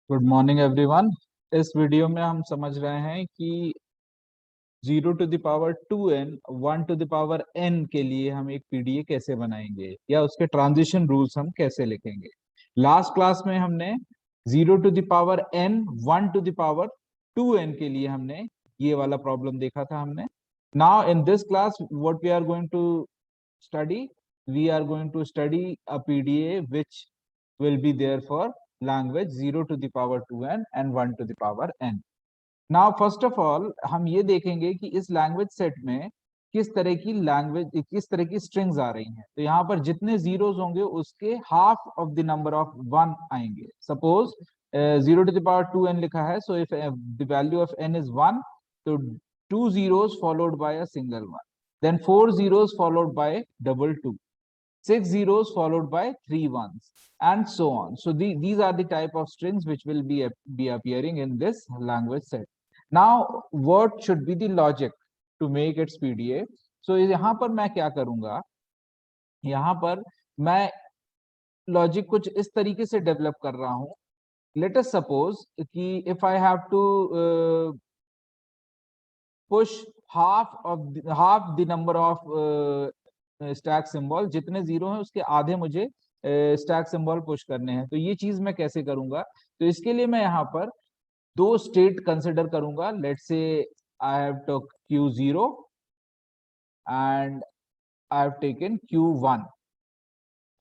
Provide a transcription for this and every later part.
Good morning everyone. इस video में हम समझ रहे हैं कि 0 to the power 2n 1 to the power n के लिए हम एक पीडीए कैसे बनाएंगे या उसके ट्रांजिशन रूल्स हम कैसे लिखेंगे। लास्ट क्लास में हमने 0 to the power n 1 to the power 2n के लिए हमने ये वाला प्रॉब्लम देखा था हमने। Now in this class what we are going to study, we are going to study a PDA which will be there for language 0 to the power 2n and 1 to the power n. Now first of all हम ये देखेंगे कि इस language set में किस तरह की strings आ रही हैं। तो यहाँ पर जितने जीरोस होंगे उसके half of the number of 1 आएंगे। Suppose 0 to the power 2n लिखा है, so if the value of n is 1, तो 2 zeros followed by a single one, then 4 zeros followed by double 2, 6 zeros followed by 3 ones, and so on. So these are the type of strings which will be appearing in this language set. Now what should be the logic to make its PDA? So यहाँ पर मैं क्या करूंगा, यहाँ पर मैं logic कुछ इस तरीके से डेवलप कर रहा हूं। लेट अस सपोज कि if I have to push half the number of stack symbol, जितने जीरो हैं उसके आधे मुझे स्टैक सिंबल पुश करने हैं। तो ये चीज मैं कैसे करूंगा? तो इसके लिए मैं यहाँ पर दो स्टेट कंसिडर करूंगा। Let's say I have to Q0 and I have taken Q1.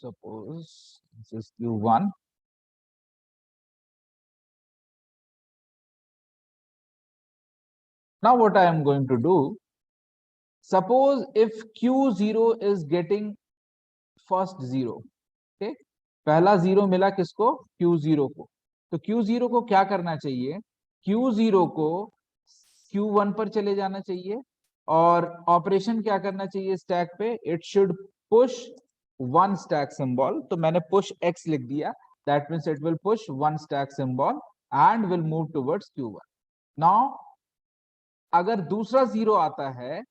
Suppose this is Q1. Now what I am going to do, suppose if Q0 is getting first zero, okay, पहला zero मिला किसको? Q0 को। तो Q0 को क्या करना चाहिए? Q0 को Q1 पर चले जाना चाहिए और ऑपरेशन क्या करना चाहिए स्टैक पे? It should push one stack symbol. तो मैंने पुश x लिख दिया, that means it will push one stack symbol and will move towards Q1। Now अगर दूसरा जीरो आता है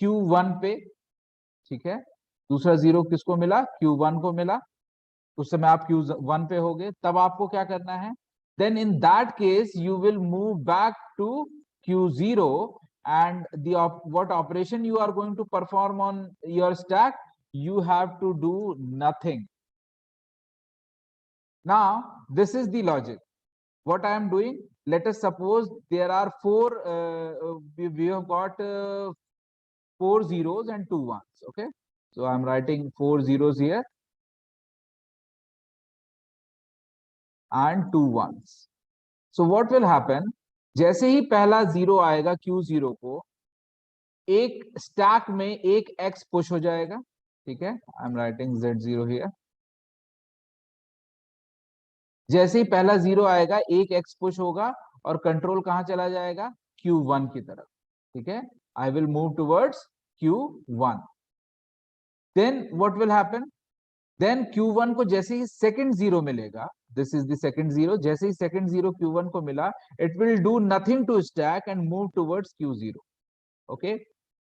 Q1 पे, ठीक है, दूसरा जीरो किसको मिला? Q1 को मिला। उस समय आप Q1 पे हो गए, तब आपको क्या करना है? Then in that case you will move back to Q0 and what operation you are going to perform on your stack? You have to do nothing. Now this is the logic. What I am doing, let us suppose there are we have got 4 zeros and 2 ones. Okay, so I'm writing 4 zeros here and 2 ones. So what will happen, जैसे ही पहला zero आएगा Q0 को, एक stack में एक x push हो जाएगा। ठीक है, I am writing Z0 here. जैसे ही पहला जीरो आएगा एक x पुश होगा और कंट्रोल कहां चला जाएगा? Q1 की तरफ। ठीक है, I will move towards Q1। Then what will happen, then Q1 को जैसे ही सेकंड जीरो मिलेगा, this is the second zero, जैसे ही सेकंड जीरो Q1 को मिला, it will do nothing to stack and move towards Q0। Okay,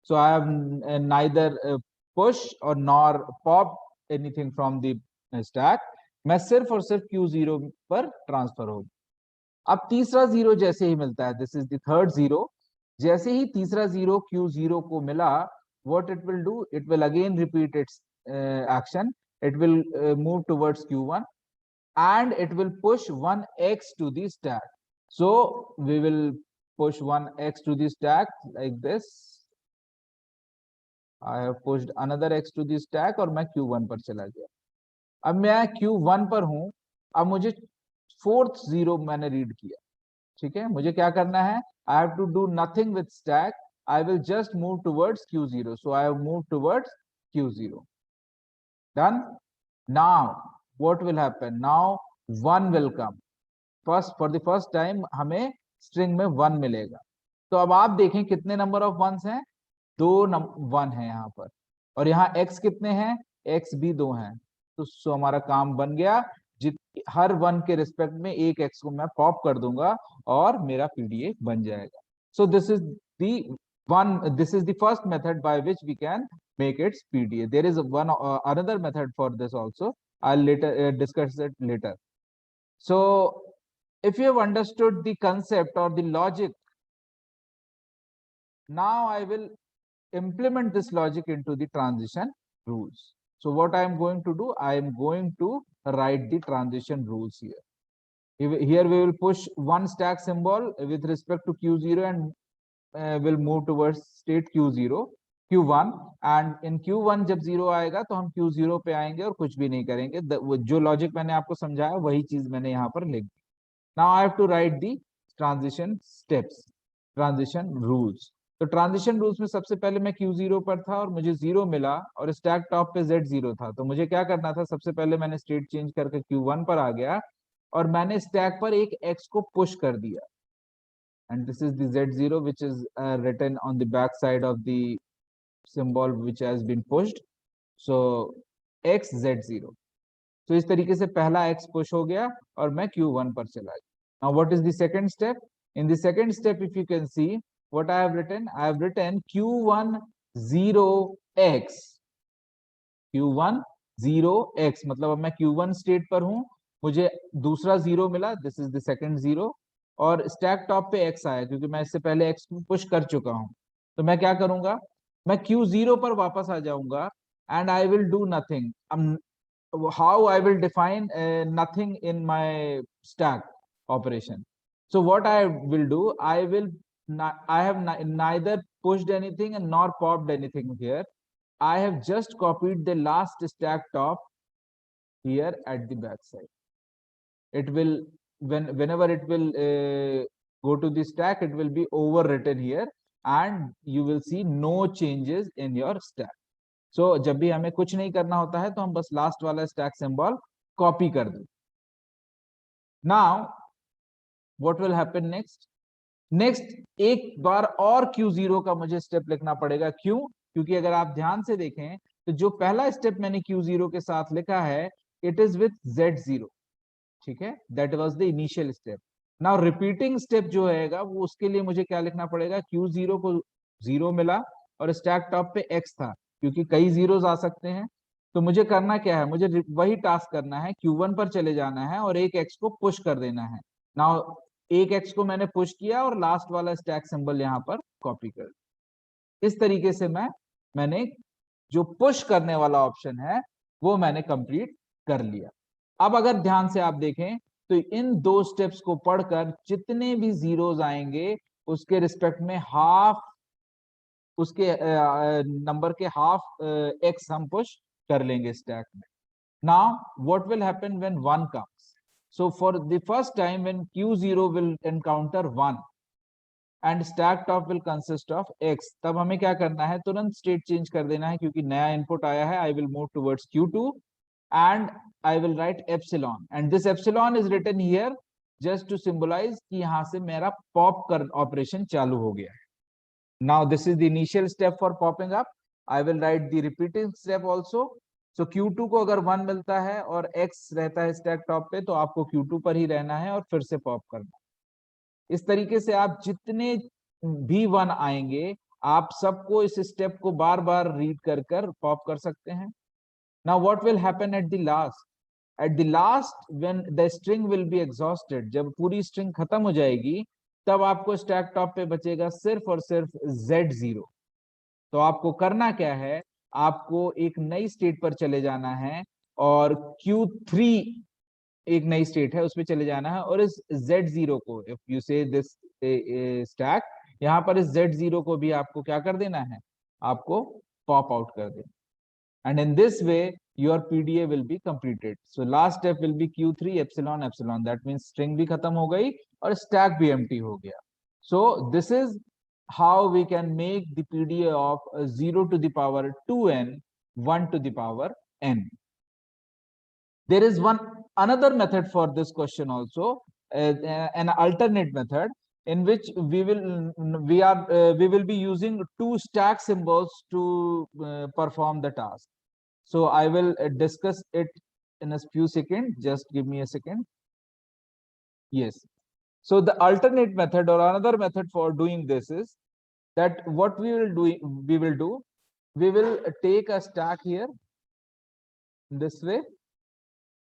so I have neither push और nor pop anything from the stack. मैं सिर्फ और सिर्फ Q0 पर ट्रांसफर हो। अब तीसरा जीरो जैसे ही मिलता है, this is the third zero, जैसे ही तीसरा जीरो Q0 को मिला, what it will do, it will again repeat its action. It will move towards Q1 and it will push one x to the stack. So we will push one x to the stack like this. I have pushed another x to the stack और मैं Q1 पर चला गया। अब मैं Q1 पर हूं, अब मुझे फोर्थ जीरो मैंने रीड किया। ठीक है, मुझे क्या करना है? I have to do nothing with stack. I will just move towards Q0. So I have moved towards Q0. Done. Now what will happen? Now 1 will come. First, for the first time हमें string में 1 मिलेगा। तो अब आप देखें कितने number of once हैं? 2 1 है यहाँ पर, और यहाँ x कितने हैं? x भी 2 हैं। तो हमारा काम बन गया। हर 1 के रिस्पेक्ट में एक x को मैं पॉप कर दूंगा और मेरा पीडीए बन जाएगा। So this is the first method by which we can make its PDA. There is another method for this also. I'll later discuss it later. So if you have understood the concept or the logic, now I will implement this logic into the transition rules. So what I am going to do, I am going to write the transition rules here. Here we will push one stack symbol with respect to Q0 and will move towards state Q0, Q1, and in Q1 जब 0 आएगा तो हम Q0 पे आएंगे और कुछ भी नहीं करेंगे. जो लॉजिक मैंने आपको समझाया वही चीज मैंने यहाँ पर लिख दी. Now I have to write the transition steps, transition rules. तो ट्रांजिशन रूल्स में सबसे पहले मैं Q0 पर था और मुझे 0 मिला और स्टैक टॉप पे Z0 था. तो मुझे क्या करना था, सबसे पहले मैंने स्टेट चेंज करके Q1 पर आ गया और मैंने स्टैक पर एक X को पुश कर दिया. And this is the Z0 which is written on the back side of the symbol which has been pushed. So X Z0. तो इस तरीके से पहला X पुश हो गया और मैं Q1 पर चला गया. Now what is the second step? In the second step, if you can see what I have written Q1 0x. Q1 0x मतलब अब मैं Q1 स्टेट पर हूं, मुझे दूसरा 0 मिला, दिस इज द सेकंड 0, और स्टैक टॉप पे X आया क्योंकि मैं इससे पहले X को पुश कर चुका हूं. तो मैं क्या करूंगा, मैं Q0 पर वापस आ जाऊंगा and I will do nothing. How I will define nothing in my stack operation. So what I will do, I have neither pushed anything and nor popped anything here. I have just copied the last stack top here at the back side. It will, whenever it will go to the stack, it will be overwritten here and you will see no changes in your stack. So जब भी हमें कुछ नहीं करना होता है तो हम बस लास्ट वाला स्टैक सिंबल कॉपी कर दें. Now what will happen next एक बार और Q0 का मुझे स्टेप लिखना पड़ेगा. क्यों? क्योंकि अगर आप ध्यान से देखें तो जो पहला स्टेप मैंने Q0 के साथ लिखा है इट इज विथ Z0. ठीक है, that was the initial step. Now repeating step जो रहेगा वो उसके लिए मुझे क्या लिखना पड़ेगा, Q0 को 0 मिला और स्टैक टॉप पे X था क्योंकि कई जीरोस आ सकते हैं. तो मुझे करना क्या है, मुझे वही टास्क करना है, Q1 पर चले जाना है और एक X को पुश कर देना है. नाउ एक X को मैंने पुश किया और लास्ट वाला स्टैक सिंबल यहाँ पर कॉपी कर. इस तरीके से मैंने जो पुश करने वाला ऑप्शन है वो मैंने कंप्लीट कर लिया. अब अगर ध्यान से आप देखें तो इन दो स्टेप्स को पढ़कर जितने भी जीरोस आएंगे उसके रिस्पेक्ट में हाफ, उसके नंबर के हाफ X हम पुश कर लेंगे स्टैक में. Now what will happen when 1 comes. So for the first time when Q0 will encounter 1 and stack top will consist of X, तब हमें क्या करना है, तुरंत स्टेट चेंज कर देना है क्योंकि नया इनपुट आया है. I will move towards Q2 and I will write epsilon, and this epsilon is written here just to symbolize कि यहाँ से मेरा pop कर ऑपरेशन चालू हो गया है. Now this is the initial step for popping up. I will write the repeating step also. So Q2 को अगर 1 मिलता है और X रहता है स्टैक टॉप पे तो आपको Q2 पर ही रहना है और फिर से पॉप करना. इस तरीके से आप जितने भी 1 आएंगे आप सबको इस स्टेप को बार बार रीड कर पॉप कर सकते हैं. Now what will happen at the last? At the last when the string will be exhausted, जब पूरी स्ट्रिंग खत्म हो जाएगी तब आपको स्टैक टॉप पे बचेगा सिर्फ और सिर्फ Z0. तो आपको करना क्या है, आपको एक नई स्टेट पर चले जाना है और Q3 एक नई स्टेट है उसमें चले जाना है और इस Z0 को, इफ यू से दिस स्टैक, यहाँ पर इस Z0 को भी आपको क्या कर देना है, आपको पॉप आउट कर देना. And in this way your PDA will be completed. So last step will be Q3 epsilon epsilon. That means string भी खत्म हो गई और stack भी empty हो गया. So this is how we can make the PDA of 0 to the power 2n 1 to the power n. There is another method for this question also, an alternate method in which we will be using two stack symbols to perform the task. So I will discuss it in a few seconds. Just give me a second. Yes. So the alternate method or another method for doing this is that what we will take a stack here this way.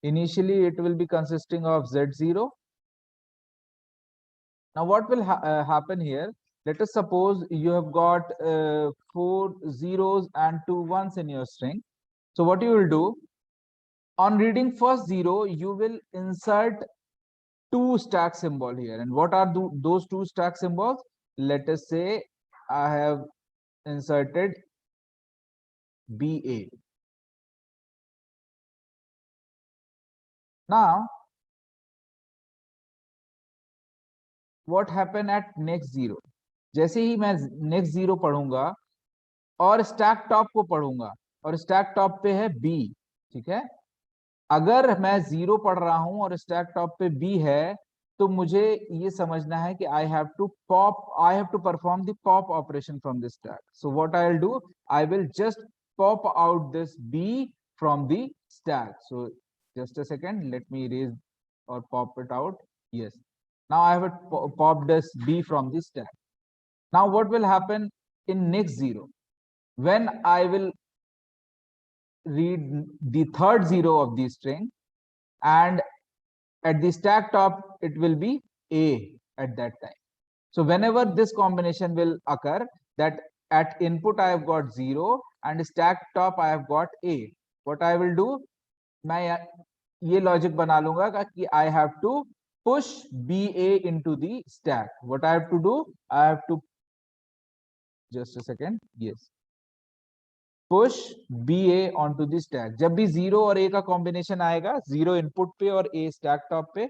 Initially it will be consisting of Z0 Now what will happen here? Let us suppose you have got 4 zeros and 2 ones in your string. So what you will do, on reading first 0, you will insert 2 stack symbol here. And what are those 2 stack symbols? Let us say I have inserted BA. Now what happen at next 0? जैसे ही मैं next 0 पढ़ूंगा और stack top को पढ़ूंगा, और stack top पे है B, ठीक है। अगर मैं 0 पढ़ रहा हूं और स्टैक टॉप पे बी है, तो मुझे ये समझना है कि I have to perform the pop operation from this stack. So what I will do, I will just pop out this b from the stack. So just a second, let me erase or pop it out. Yes, now I have popped this b from the stack. Now what will happen in next 0? When I will read the third 0 of the string, and at the stack top it will be a at that time. So whenever this combination will occur, that at input I have got 0 and stack top I have got a, what I will do, मैं ये logic बना लूंगा कि I have to push BA into the stack. What I have to do, I have to, just a second, yes, push B A on to the stack. जब भी 0 और ए का combination आएगा, 0 इनपुट पे और ए स्टैक टॉप पे,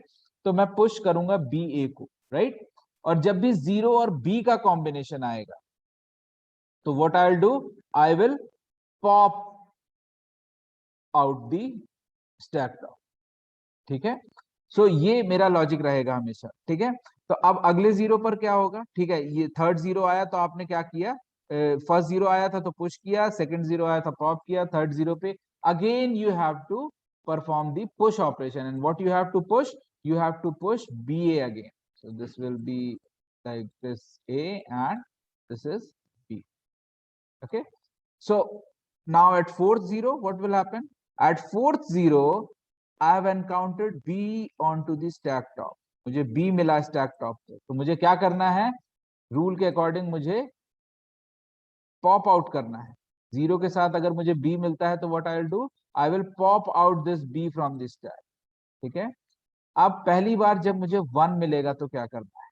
तो मैं पुश करूंगा बी ए को, राइट. और जब भी 0 और बी का कॉम्बिनेशन आएगा, तो what I will do, I will pop out the stack top. ठीक है, सो ये मेरा लॉजिक रहेगा हमेशा. ठीक है, तो अब अगले 0 पर क्या होगा? ठीक है, ये थर्ड 0 आया तो आपने क्या किया, फर्स्ट 0 आया था तो पुश किया, सेकंड 0 आया था पॉप किया, थर्ड 0 पे again you have to perform the push operation. And what you have to push, you have to push BA again. So this will be like this A and this is B. Okay, so now at fourth 0, what will happen? At fourth 0, I have encountered B onto the stack top. मुझे B मिला stack top पे, तो मुझे क्या करना है, rule के according मुझे पॉप आउट करना है. 0 के साथ अगर मुझे B मिलता है तो what I will do, I will pop out this B from this stack. ठीक है, अब पहली बार जब मुझे 1 मिलेगा तो क्या करना है?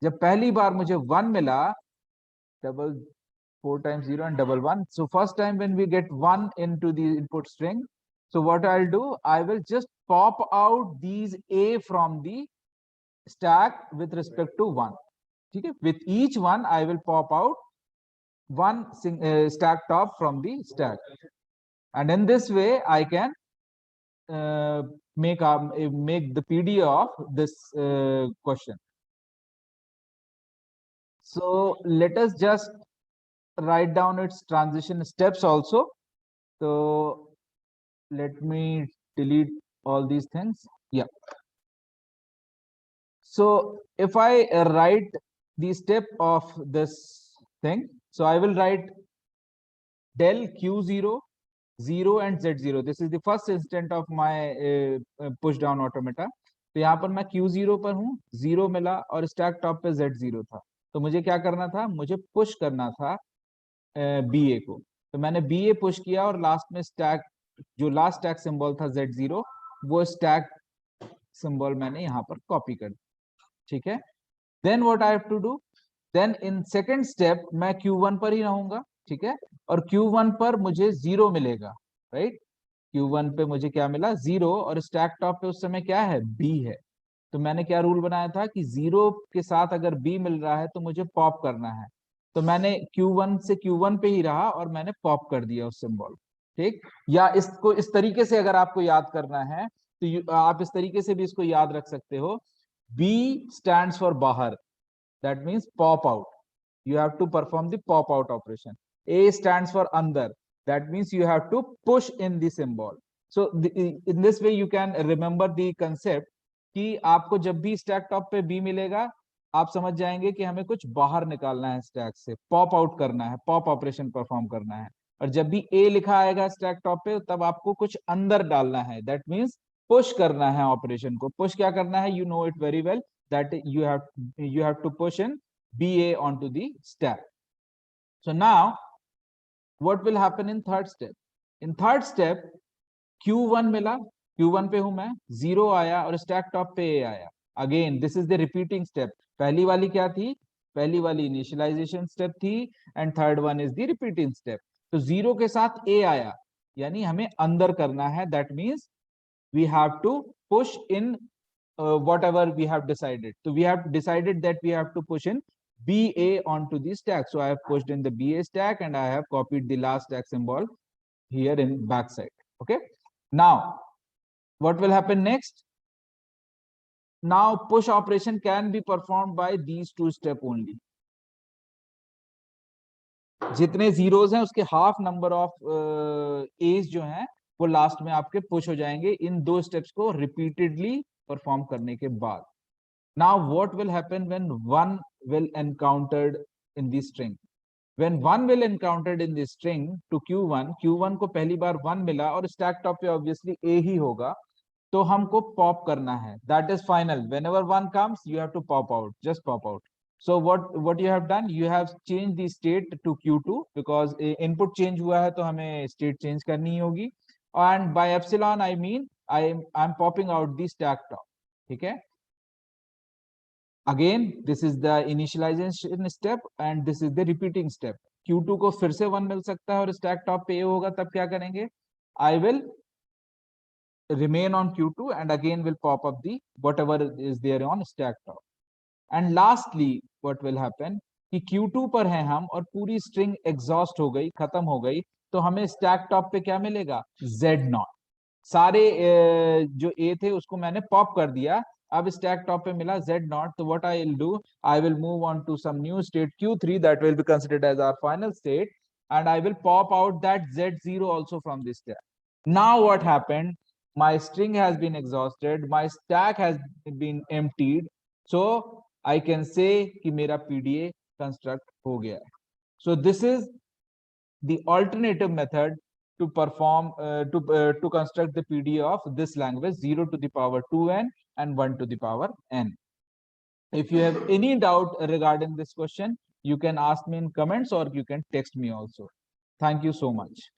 जब पहली बार मुझे 1 मिला, double 4 times 0 and double 1. So first time when we get 1 into the input string, so what I'll do, I will just pop out these A from the stack with respect to 1. Okay, with each one I will pop out one stack top from the stack, and in this way I can make the PD of this question. So let us just write down its transition steps also. So let me delete all these things. Yeah. So if I write the step of this thing, so I will write del Q0, 0 and Z0. This is the first instant of my push down automata. तो यहाँ पर मैं Q0 पर हूँ, 0 मिला और stack top पे Z0 था. तो मुझे क्या करना था, मुझे पुश करना था BA को. तो मैंने BA पुश किया और लास्ट में स्टैक, जो लास्ट स्टैक सिंबल था Z0, वो स्टैक सिंबल मैंने यहाँ पर कॉपी कर दिया. ठीक है, then what I have to do, then in second step मैं Q1 पर ही रहूंगा. ठीक है, और Q1 पर मुझे 0 मिलेगा, राइट. Q1 पे मुझे क्या मिला, 0, और स्टैक टॉप पे उस समय क्या है, B है. तो मैंने क्या रूल बनाया था कि 0 के साथ अगर B मिल रहा है तो मुझे पॉप करना है. तो मैंने Q1 से Q1 पे ही रहा और मैंने पॉप कर दिया उस सिंबल. ठीक, या इसको इस तरीके से अगर आपको याद करना है तो आप इस तरीके से भी इसको याद रख सकते हो. B stands for बाहर, that means pop out. You have to perform the pop out operation. A stands for अंदर, that means you have to push in the symbol. So in this way you can remember the concept कि आपको जब भी stack top पे B मिलेगा, आप समझ जाएंगे कि हमें कुछ बाहर निकालना है स्टैक से, पॉप आउट करना है, पॉप ऑपरेशन परफॉर्म करना है. और जब भी A लिखा आएगा स्टैक टॉप पे, तब आपको कुछ अंदर डालना है, दैट मीन्स पुश करना है ऑपरेशन को. पुश क्या करना है, you know it very well. that you have to push in BA onto the stack. So now what will happen in third step? In third step Q1 मिला, Q1 पे हूं मैं, 0 आया और स्टैक टॉप पे A आया. Again this is the repeating step. पहली वाली क्या थी? पहली वाली इनिशियलाइजेशन स्टेप थी and third one is the repeating step. तो 0 के साथ A आया, यानी हमें अंदर करना है. That means we have to push in whatever we have decided. So we have decided that we have to push in BA onto the stack. So I have pushed in the BA stack and I have copied the last stack symbol here in backside. Okay. Now, what will happen next? Now, push operation can be performed by these two steps only. जितने zeros हैं उसके half number of A's जो हैं वो last में आपके push हो जाएंगे इन दो स्टेप्स को रिपीटेडली परफॉर्म करने के बाद. Now, what will happen when one will encountered in the string? When one will encountered in the string to Q1, Q1 को पहली बार 1 मिला और स्टैक टॉप पे ऑब्वियसली A ही होगा, तो हमको पॉप करना है. That is final. Whenever one comes, you have to pop out. Just pop out. So what you have done? You have changed the state to Q2 because input change हुआ है तो हमें state change करनी होगी. And by epsilon I mean I'm popping out the stack top. ठीक है? Again, this is the initialization step and this is the repeating step. Q2 को फिर से 1 मिल सकता है और stack top पे A होगा, तब क्या करेंगे? I will remain on Q2 and again will pop up the whatever is there on stack top. And lastly, what will happen कि Q2 पर हैं हम और पूरी string exhaust हो गई, खत्म हो गई, तो हमें stack top पे क्या मिलेगा? Z0. सारे जो A थे उसको मैंने pop कर दिया. अब stack top पे मिला Z0. तो what I will do? I will move on to some new state Q3 that will be considered as our final state, and I will pop out that Z0 also from this stack. Now what happened? My string has been exhausted, my stack has been emptied, so I can say कि मेरा PDA construct हो गया है. So this is the alternative method to perform to construct the PDA of this language 0 to the power 2n and 1 to the power n. If you have any doubt regarding this question, you can ask me in comments or you can text me also. Thank you so much.